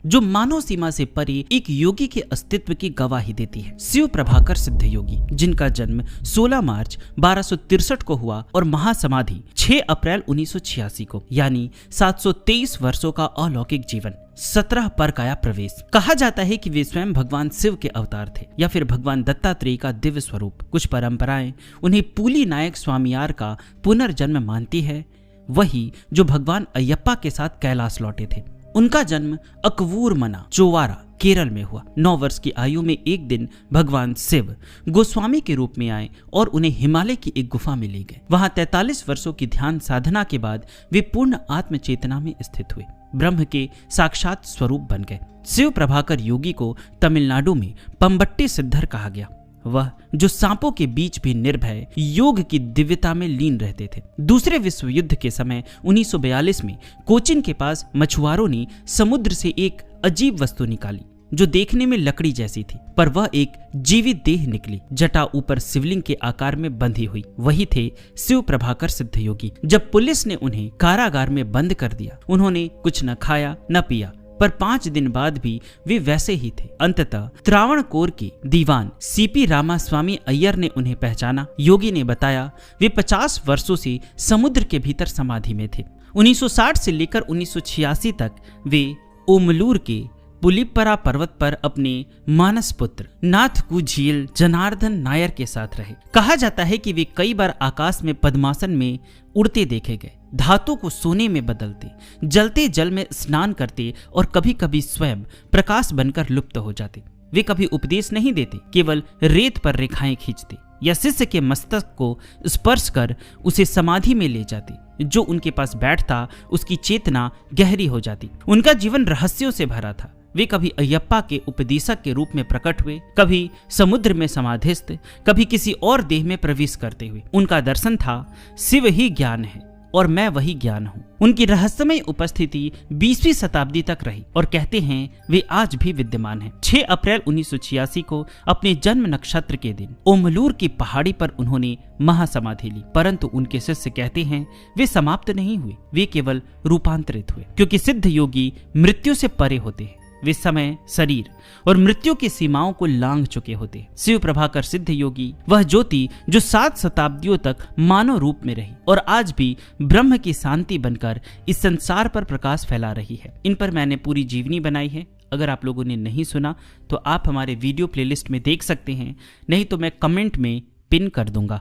जो मानव सीमा से परे एक योगी के अस्तित्व की गवाही देती है। शिव प्रभाकर सिद्ध योगी, जिनका जन्म 16 मार्च 1263 को हुआ और महासमाधि 6 अप्रैल 1986 को, यानी 723 वर्षों का अलौकिक जीवन, 17 पर काया प्रवेश। कहा जाता है कि वे स्वयं भगवान शिव के अवतार थे या फिर भगवान दत्तात्रेय का दिव्य स्वरूप। कुछ परंपराएं उन्हें पुली नायक स्वामियार का पुनर्जन्म मानती है, वही जो भगवान अयप्पा के साथ कैलाश लौटे थे। उनका जन्म अकवूरमना, चोवारा, केरल में हुआ। 9 वर्ष की आयु में एक दिन भगवान शिव गोस्वामी के रूप में आए और उन्हें हिमालय की एक गुफा में ले गए। वहां 43 वर्षों की ध्यान साधना के बाद वे पूर्ण आत्म चेतना में स्थित हुए, ब्रह्म के साक्षात स्वरूप बन गए। शिव प्रभाकर योगी को तमिलनाडु में पम्बट्टी सिद्धर कहा गया, वह जो सांपों के बीच भी निर्भय योग की दिव्यता में लीन रहते थे। दूसरे विश्व युद्ध के समय 1942 में कोचिन के पास मछुआरों ने समुद्र से एक अजीब वस्तु निकाली जो देखने में लकड़ी जैसी थी, पर वह एक जीवित देह निकली। जटा ऊपर शिवलिंग के आकार में बंधी हुई। वही थे शिव प्रभाकर सिद्ध योगी। जब पुलिस ने उन्हें कारागार में बंद कर दिया, उन्होंने कुछ न खाया न पिया, पर 5 दिन बाद भी वे वैसे ही थे। अंततः त्रावणकोर के दीवान सीपी रामास्वामी अय्यर ने उन्हें पहचाना। योगी ने बताया वे 50 वर्षों से समुद्र के भीतर समाधि में थे। 1960 से लेकर 1986 तक वे ओमलूर के पुलिपरा पर्वत पर अपने मानस पुत्र नाथकू झील जनार्दन नायर के साथ रहे। कहा जाता है कि वे कई बार आकाश में पद्मासन में उड़ते देखे गए, धातु को सोने में बदलते, जलते जल में स्नान करते और कभी कभी स्वयं प्रकाश बनकर लुप्त हो जाते। वे कभी उपदेश नहीं देते, केवल रेत पर रेखाएं खींचते या शिष्य के मस्तक को स्पर्श कर उसे समाधि में ले जाते। जो उनके पास बैठता उसकी चेतना गहरी हो जाती। उनका जीवन रहस्यों से भरा था। वे कभी अयप्पा के उपदेशक के रूप में प्रकट हुए, कभी समुद्र में समाधिस्थ, कभी किसी और देह में प्रवेश करते हुए। उनका दर्शन था शिव ही ज्ञान है और मैं वही ज्ञान हूँ। उनकी रहस्यमय उपस्थिति 20वीं शताब्दी तक रही और कहते हैं वे आज भी विद्यमान हैं। 6 अप्रैल 1986 को अपने जन्म नक्षत्र के दिन ओमलूर की पहाड़ी पर उन्होंने महासमाधि ली, परंतु उनके शिष्य कहते हैं वे समाप्त नहीं हुए, वे केवल रूपांतरित हुए, क्योंकि सिद्ध योगी मृत्यु से परे होते हैं। वे समय, शरीर और मृत्यु की सीमाओं को लांघ चुके होते हैं। शिव प्रभाकर सिद्ध योगी वह ज्योति जो 7 शताब्दियों तक मानव रूप में रही और आज भी ब्रह्म की शांति बनकर इस संसार पर प्रकाश फैला रही है। इन पर मैंने पूरी जीवनी बनाई है। अगर आप लोगों ने नहीं सुना तो आप हमारे वीडियो प्लेलिस्ट में देख सकते हैं, नहीं तो मैं कमेंट में पिन कर दूंगा।